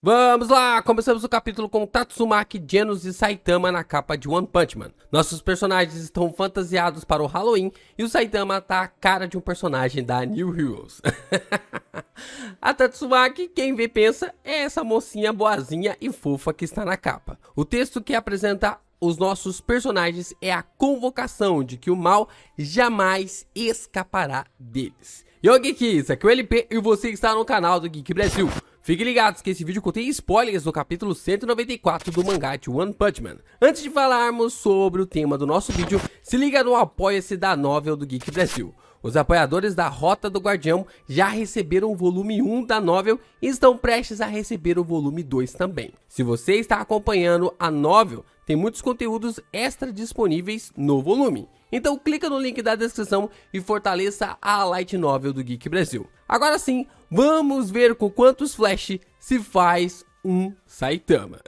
Vamos lá! Começamos o capítulo com Tatsumaki, Genos e Saitama na capa de One Punch Man. Nossos personagens estão fantasiados para o Halloween e o Saitama tá a cara de um personagem da New Heroes. A Tatsumaki, quem vê pensa, é essa mocinha boazinha e fofa que está na capa. O texto que apresenta os nossos personagens é a convocação de que o mal jamais escapará deles. Yo Geek, isso aqui é o LP e você está no canal do Geek Brasil. Fiquem ligados que esse vídeo contém spoilers do capítulo 194 do mangá de One Punch Man. Antes de falarmos sobre o tema do nosso vídeo, se liga no Apoia-se da Novel do Geek Brasil. Os apoiadores da Rota do Guardião já receberam o volume 1 da Novel e estão prestes a receber o volume 2 também. Se você está acompanhando a Novel, tem muitos conteúdos extra disponíveis no volume. Então clica no link da descrição e fortaleça a Light Novel do Geek Brasil. Agora sim, vamos ver com quantos Flash se faz um Saitama.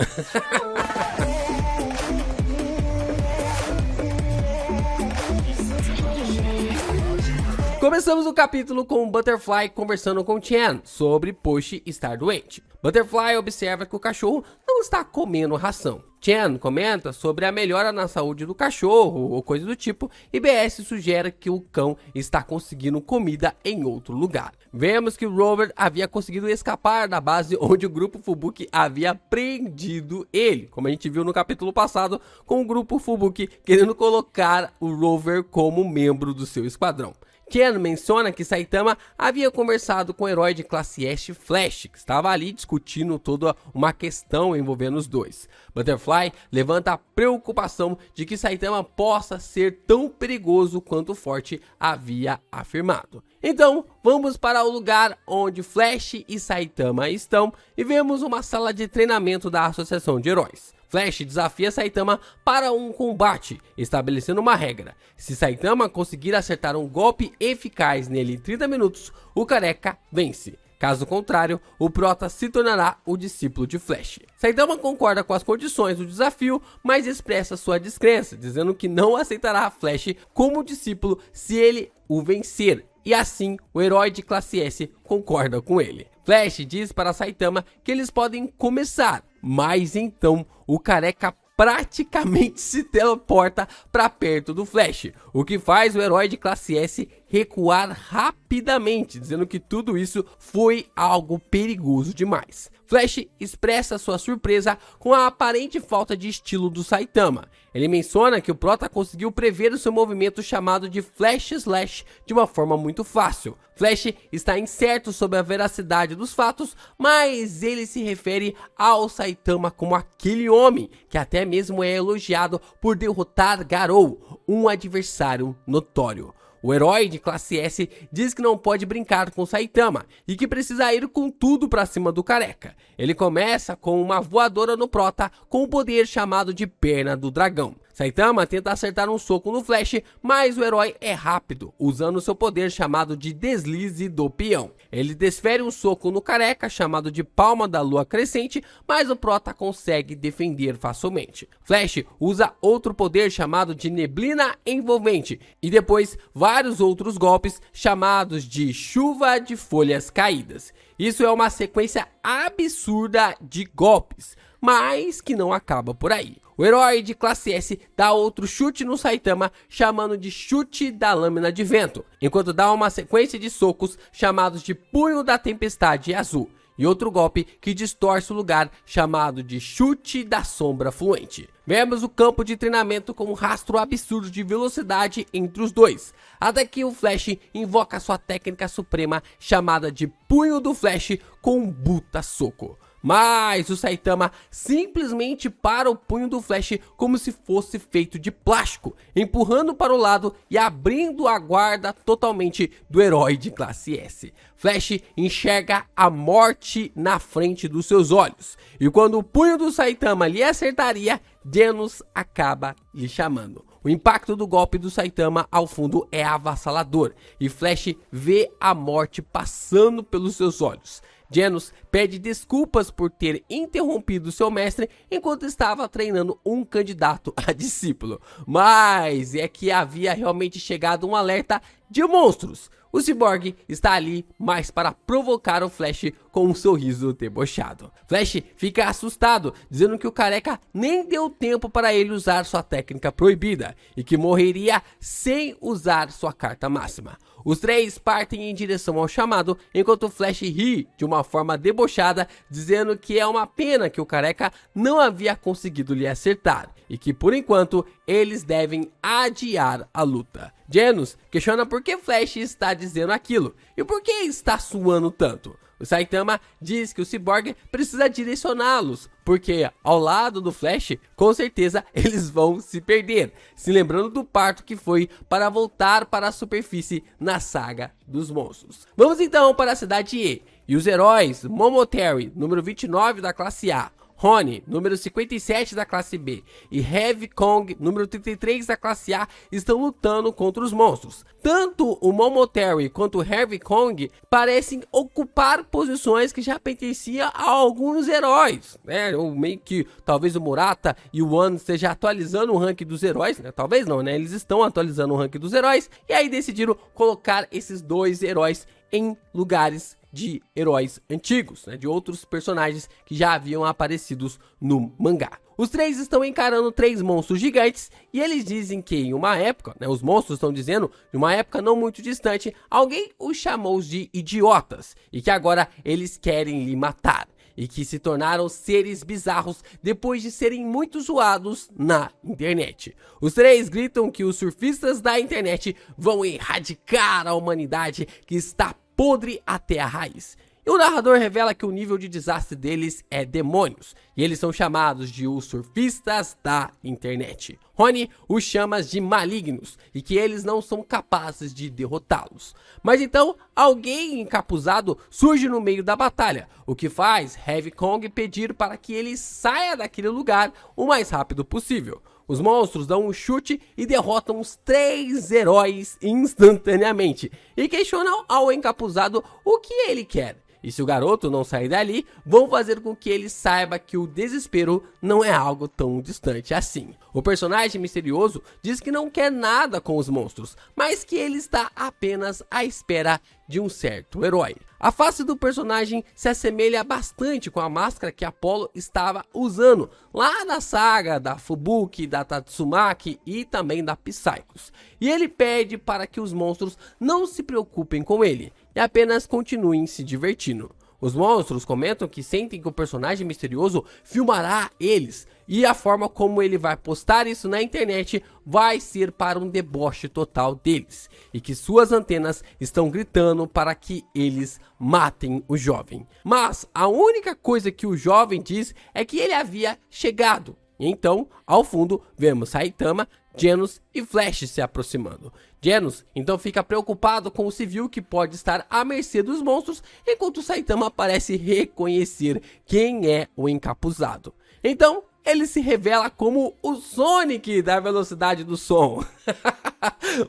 Começamos o capítulo com Butterfly conversando com Chen sobre Poshi estar doente. Butterfly observa que o cachorro não está comendo ração. Chen comenta sobre a melhora na saúde do cachorro ou coisa do tipo e BS sugere que o cão está conseguindo comida em outro lugar. Vemos que o Rover havia conseguido escapar da base onde o grupo Fubuki havia prendido ele, como a gente viu no capítulo passado com o grupo Fubuki querendo colocar o Rover como membro do seu esquadrão. Chen menciona que Saitama havia conversado com o herói de classe S Flash, que estava ali discutindo toda uma questão envolvendo os dois. Butterfly levanta a preocupação de que Saitama possa ser tão perigoso quanto Forte havia afirmado. Então, vamos para o lugar onde Flash e Saitama estão e vemos uma sala de treinamento da Associação de Heróis. Flash desafia Saitama para um combate, estabelecendo uma regra. Se Saitama conseguir acertar um golpe eficaz nele em 30 minutos, o careca vence. Caso contrário, o prota se tornará o discípulo de Flash. Saitama concorda com as condições do desafio, mas expressa sua descrença, dizendo que não aceitará Flash como discípulo se ele o vencer. E assim, o herói de classe S concorda com ele. Flash diz para Saitama que eles podem começar, mas então o careca praticamente se teleporta para perto do Flash, o que faz o herói de classe S recuar rapidamente, dizendo que tudo isso foi algo perigoso demais. Flash expressa sua surpresa com a aparente falta de estilo do Saitama. Ele menciona que o prota conseguiu prever o seu movimento chamado de Flash Slash de uma forma muito fácil. Flash está incerto sobre a veracidade dos fatos, mas ele se refere ao Saitama como aquele homem que até mesmo é elogiado por derrotar Garou, um adversário notório. O herói de classe S diz que não pode brincar com Saitama e que precisa ir com tudo pra cima do careca. Ele começa com uma voadora no prota com o poder chamado de perna do dragão. Saitama tenta acertar um soco no Flash, mas o herói é rápido, usando seu poder chamado de deslize do peão. Ele desfere um soco no careca, chamado de palma da lua crescente, mas o prota consegue defender facilmente. Flash usa outro poder chamado de neblina envolvente, e depois vários outros golpes chamados de chuva de folhas caídas. Isso é uma sequência absurda de golpes, mas que não acaba por aí. O herói de classe S dá outro chute no Saitama, chamando de chute da lâmina de vento, enquanto dá uma sequência de socos chamados de punho da tempestade azul, e outro golpe que distorce o lugar chamado de chute da sombra fluente. Vemos o campo de treinamento com um rastro absurdo de velocidade entre os dois, até que o Flash invoca sua técnica suprema chamada de punho do Flash com um buta soco. Mas o Saitama simplesmente para o punho do Flash como se fosse feito de plástico, empurrando para o lado e abrindo a guarda totalmente do herói de classe S. Flash enxerga a morte na frente dos seus olhos, e quando o punho do Saitama lhe acertaria, Genos acaba lhe chamando. O impacto do golpe do Saitama ao fundo é avassalador, e Flash vê a morte passando pelos seus olhos. Genos pede desculpas por ter interrompido seu mestre enquanto estava treinando um candidato a discípulo. Mas é que havia realmente chegado um alerta de monstros. O Cyborg está ali mais para provocar o Flash com um sorriso debochado. Flash fica assustado, dizendo que o careca nem deu tempo para ele usar sua técnica proibida e que morreria sem usar sua carta máxima. Os três partem em direção ao chamado, enquanto o Flash ri de uma forma debochada, dizendo que é uma pena que o careca não havia conseguido lhe acertar e que por enquanto eles devem adiar a luta. Genos questiona por que Flash está dizendo aquilo e por que está suando tanto. O Saitama diz que o Cyborg precisa direcioná-los, porque ao lado do Flash, com certeza eles vão se perder, se lembrando do parto que foi para voltar para a superfície na saga dos monstros. Vamos então para a cidade E, e os heróis Momotaroy, número 29 da classe A, Rony, número 57 da classe B, e Heavy Kong, número 33 da classe A, estão lutando contra os monstros. Tanto o Momotaroy quanto o Heavy Kong parecem ocupar posições que já pertenciam a alguns heróis, né? Ou meio que talvez o Murata e o One estejam atualizando o ranking dos heróis, né? Talvez não, né? Eles estão atualizando o ranking dos heróis, e aí decidiram colocar esses dois heróis em lugares de heróis antigos, né, de outros personagens que já haviam aparecido no mangá. Os três estão encarando três monstros gigantes e eles dizem que em uma época, né, os monstros estão dizendo, em uma época não muito distante, alguém os chamou de idiotas e que agora eles querem lhe matar. E que se tornaram seres bizarros depois de serem muito zoados na internet. Os três gritam que os surfistas da internet vão erradicar a humanidade que está podre até a raiz. E o narrador revela que o nível de desastre deles é demônios, e eles são chamados de os surfistas da internet. Rony os chama de malignos, e que eles não são capazes de derrotá-los. Mas então, alguém encapuzado surge no meio da batalha, o que faz Heavy Kong pedir para que ele saia daquele lugar o mais rápido possível. Os monstros dão um chute e derrotam os três heróis instantaneamente, e questionam ao encapuzado o que ele quer. E se o garoto não sair dali, vão fazer com que ele saiba que o desespero não é algo tão distante assim. O personagem misterioso diz que não quer nada com os monstros, mas que ele está apenas à espera de um certo herói. A face do personagem se assemelha bastante com a máscara que Apollo estava usando lá na saga da Fubuki, da Tatsumaki e também da Psychos. E ele pede para que os monstros não se preocupem com ele e apenas continuem se divertindo. Os monstros comentam que sentem que o personagem misterioso filmará eles, e a forma como ele vai postar isso na internet vai ser para um deboche total deles, e que suas antenas estão gritando para que eles matem o jovem. Mas a única coisa que o jovem diz é que ele havia chegado. Então, ao fundo, vemos Saitama, Genos e Flash se aproximando. Genos então fica preocupado com o civil que pode estar à mercê dos monstros, enquanto Saitama parece reconhecer quem é o encapuzado. Então, ele se revela como o Sonic da velocidade do som.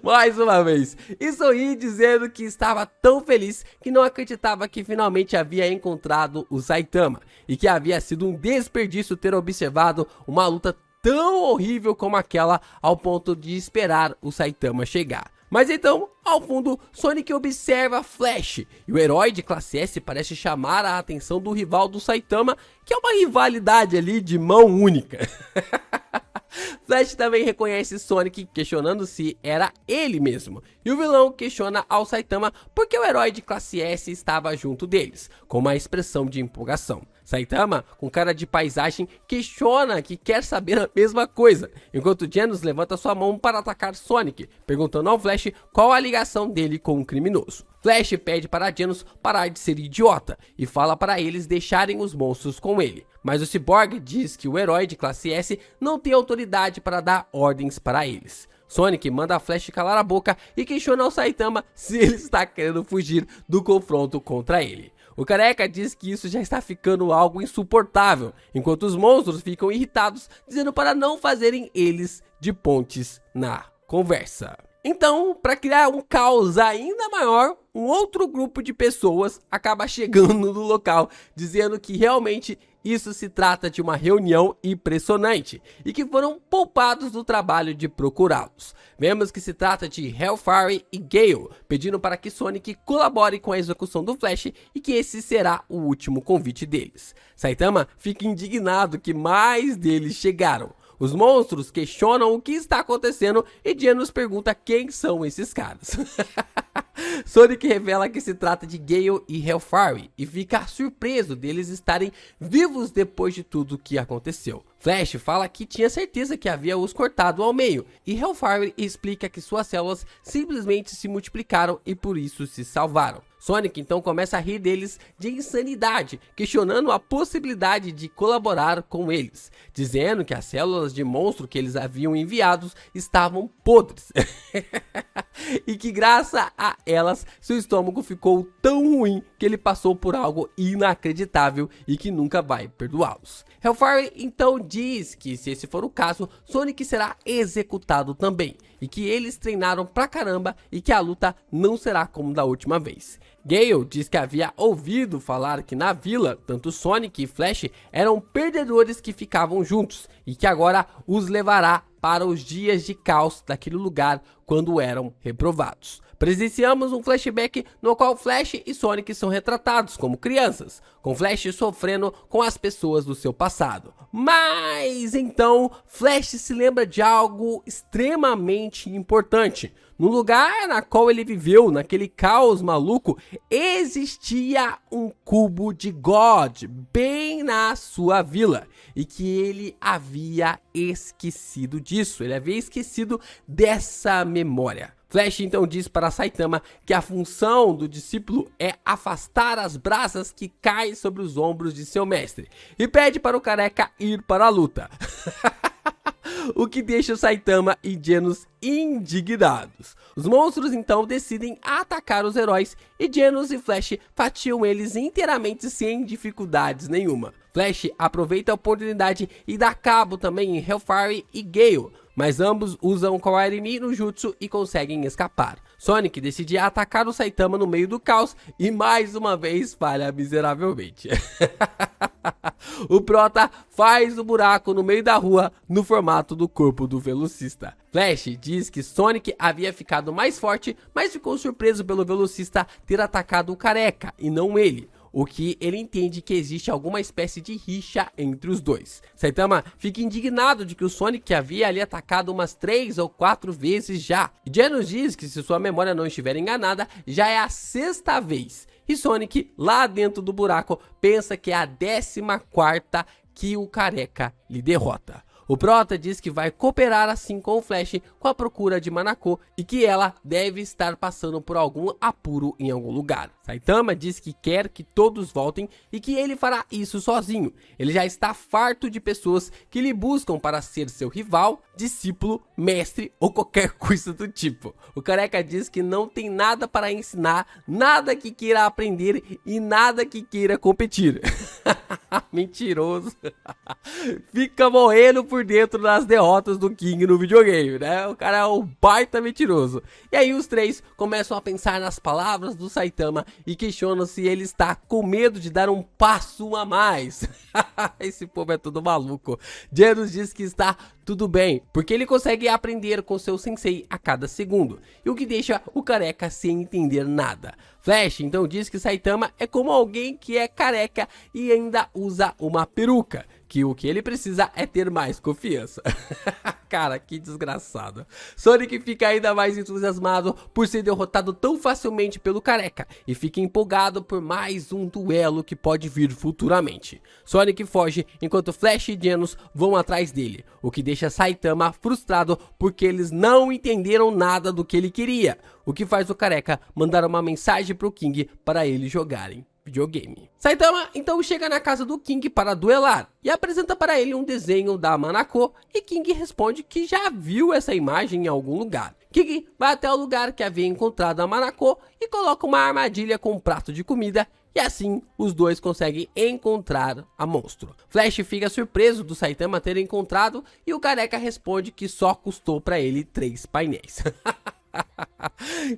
Mais uma vez, e sorri dizendo que estava tão feliz que não acreditava que finalmente havia encontrado o Saitama e que havia sido um desperdício ter observado uma luta tão horrível como aquela ao ponto de esperar o Saitama chegar. Mas então, ao fundo, Sonic observa Flash, e o herói de classe S parece chamar a atenção do rival do Saitama, que é uma rivalidade ali de mão única. Flash também reconhece Sonic, questionando se era ele mesmo, e o vilão questiona ao Saitama porque o herói de classe S estava junto deles, com uma expressão de empolgação. Saitama, com cara de paisagem, questiona que quer saber a mesma coisa, enquanto Genos levanta sua mão para atacar Sonic, perguntando ao Flash qual a ligação dele com o criminoso. Flash pede para Genos parar de ser idiota e fala para eles deixarem os monstros com ele, mas o Cyborg diz que o herói de classe S não tem autoridade para dar ordens para eles. Sonic manda a Flash calar a boca e questiona ao Saitama se ele está querendo fugir do confronto contra ele. O careca diz que isso já está ficando algo insuportável, enquanto os monstros ficam irritados, dizendo para não fazerem eles de pontes na conversa. Então, para criar um caos ainda maior, um outro grupo de pessoas acaba chegando no local, dizendo que realmente isso se trata de uma reunião impressionante e que foram poupados do trabalho de procurá-los. Vemos que se trata de Hellfire e Gale, pedindo para que Sonic colabore com a execução do Flash e que esse será o último convite deles. Saitama fica indignado que mais deles chegaram. Os monstros questionam o que está acontecendo e Genos pergunta quem são esses caras. Sonic revela que se trata de Gale e Hellfire e fica surpreso deles estarem vivos depois de tudo que aconteceu. Flash fala que tinha certeza que havia os cortado ao meio e Hellfire explica que suas células simplesmente se multiplicaram e por isso se salvaram. Sonic então começa a rir deles de insanidade, questionando a possibilidade de colaborar com eles, dizendo que as células de monstro que eles haviam enviados estavam podres e que graças a elas seu estômago ficou tão ruim que ele passou por algo inacreditável e que nunca vai perdoá-los. Hellfire então diz que se esse for o caso, Sonic será executado também e que eles treinaram pra caramba e que a luta não será como da última vez. Gale diz que havia ouvido falar que na vila, tanto Sonic e Flash eram perdedores que ficavam juntos e que agora os levará para os dias de caos daquele lugar quando eram reprovados. Presenciamos um flashback no qual Flash e Sonic são retratados como crianças, com Flash sofrendo com as pessoas do seu passado. Mas então Flash se lembra de algo extremamente importante. No lugar na qual ele viveu, naquele caos maluco, existia um cubo de God bem na sua vila e que ele havia esquecido disso, ele havia esquecido dessa memória. Flash então diz para Saitama que a função do discípulo é afastar as brasas que caem sobre os ombros de seu mestre e pede para o careca ir para a luta. O que deixa o Saitama e Genos indignados. Os monstros então decidem atacar os heróis e Genos e Flash fatiam eles inteiramente sem dificuldades nenhuma. Flash aproveita a oportunidade e dá cabo também em Hellfire e Gale, mas ambos usam Kawaii no jutsu e conseguem escapar. Sonic decide atacar o Saitama no meio do caos e mais uma vez falha miseravelmente. O Prota faz o buraco no meio da rua no formato do corpo do velocista. Flash diz que Sonic havia ficado mais forte, mas ficou surpreso pelo velocista ter atacado o careca e não ele. O que ele entende que existe alguma espécie de rixa entre os dois. Saitama fica indignado de que o Sonic havia ali atacado umas 3 ou 4 vezes já. Genos diz que se sua memória não estiver enganada, já é a 6ª vez. E Sonic, lá dentro do buraco, pensa que é a 14ª que o careca lhe derrota. O Prota diz que vai cooperar assim com o Flash com a procura de Manako e que ela deve estar passando por algum apuro em algum lugar. Saitama diz que quer que todos voltem e que ele fará isso sozinho. Ele já está farto de pessoas que lhe buscam para ser seu rival, discípulo, mestre ou qualquer coisa do tipo. O careca diz que não tem nada para ensinar, nada que queira aprender e nada que queira competir. Mentiroso. Fica morrendo por dentro das derrotas do King no videogame, né? O cara é um baita mentiroso. E aí os três começam a pensar nas palavras do Saitama e questionam se ele está com medo de dar um passo a mais. Esse povo é tudo maluco. Genos diz que está tudo bem, porque ele consegue aprender com seu sensei a cada segundo, e o que deixa o careca sem entender nada. Flash então diz que Saitama é como alguém que é careca e ainda usa uma peruca, que o que ele precisa é ter mais confiança. Cara, que desgraçado. Sonic fica ainda mais entusiasmado por ser derrotado tão facilmente pelo careca e fica empolgado por mais um duelo que pode vir futuramente. Sonic foge enquanto Flash e Genos vão atrás dele, o que deixa Saitama frustrado porque eles não entenderam nada do que ele queria, o que faz o careca mandar uma mensagem pro King para eles jogarem videogame. Saitama então chega na casa do King para duelar e apresenta para ele um desenho da Manako e King responde que já viu essa imagem em algum lugar. King vai até o lugar que havia encontrado a Manako e coloca uma armadilha com um prato de comida e assim os dois conseguem encontrar a monstro. Flash fica surpreso do Saitama ter encontrado e o careca responde que só custou para ele 3 painéis.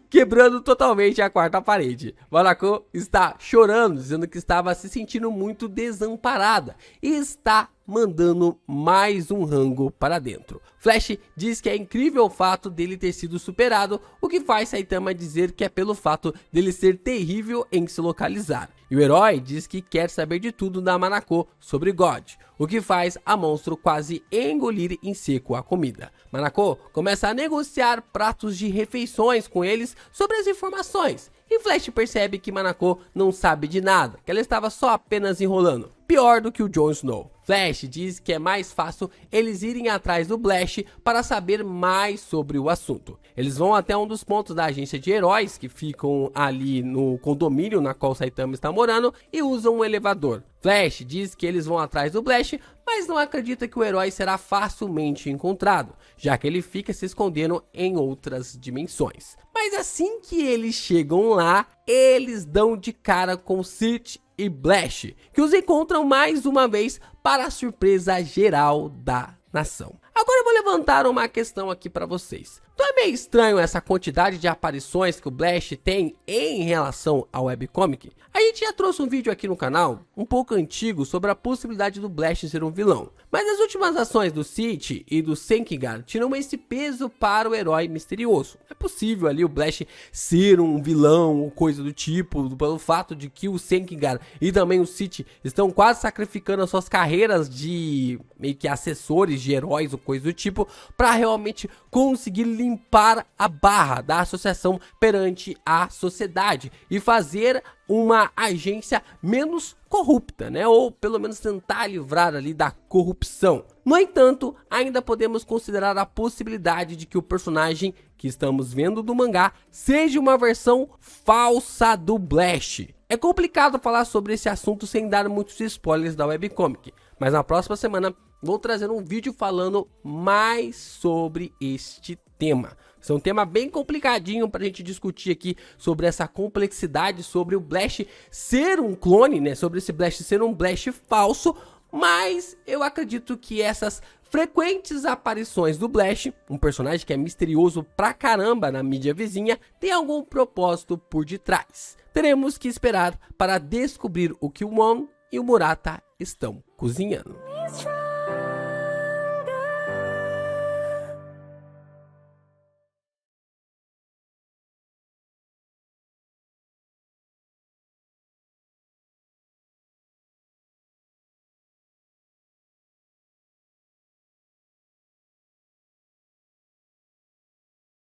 quebrando totalmente a quarta parede. Manako está chorando, dizendo que estava se sentindo muito desamparada e está mandando mais um rango para dentro. Flash diz que é incrível o fato dele ter sido superado, o que faz Saitama dizer que é pelo fato dele ser terrível em se localizar. E o herói diz que quer saber de tudo da Manako sobre God, o que faz a monstro quase engolir em seco a comida. Manako começa a negociar pratos de refeições com eles sobre as informações, e Flash percebe que Manako não sabe de nada, que ela estava só apenas enrolando, pior do que o Jon Snow. Flash diz que é mais fácil eles irem atrás do Blash para saber mais sobre o assunto. Eles vão até um dos pontos da agência de heróis que ficam ali no condomínio na qual Saitama está morando e usam um elevador. Flash diz que eles vão atrás do Blash, mas não acredita que o herói será facilmente encontrado, já que ele fica se escondendo em outras dimensões. Mas assim que eles chegam lá, eles dão de cara com Sith e Blash, que os encontram mais uma vez para a surpresa geral da nação. Agora eu vou levantar uma questão aqui para vocês. Não é meio estranho essa quantidade de aparições que o Blash tem em relação ao webcomic? A gente já trouxe um vídeo aqui no canal, um pouco antigo, sobre a possibilidade do Blash ser um vilão. Mas as últimas ações do Sith e do Senkigar tiram esse peso para o herói misterioso. É possível ali o Blash ser um vilão ou coisa do tipo, pelo fato de que o Senkigar e também o Sith estão quase sacrificando as suas carreiras de meio que assessores de heróis ou coisa do tipo, para realmente conseguir limpar a barra da associação perante a sociedade e fazer uma agência menos corrupta, né? Ou pelo menos tentar livrar ali da corrupção. No entanto, ainda podemos considerar a possibilidade de que o personagem que estamos vendo do mangá seja uma versão falsa do Blash. É complicado falar sobre esse assunto sem dar muitos spoilers da webcomic, mas na próxima semana vou trazer um vídeo falando mais sobre este tema. Esse é um tema bem complicadinho para a gente discutir aqui sobre essa complexidade, sobre o Blash ser um clone, né? Sobre esse Blash ser um Blash falso, mas eu acredito que essas frequentes aparições do Blash, um personagem que é misterioso pra caramba na mídia vizinha, tem algum propósito por detrás. Teremos que esperar para descobrir o que o Mon e o Murata estão cozinhando.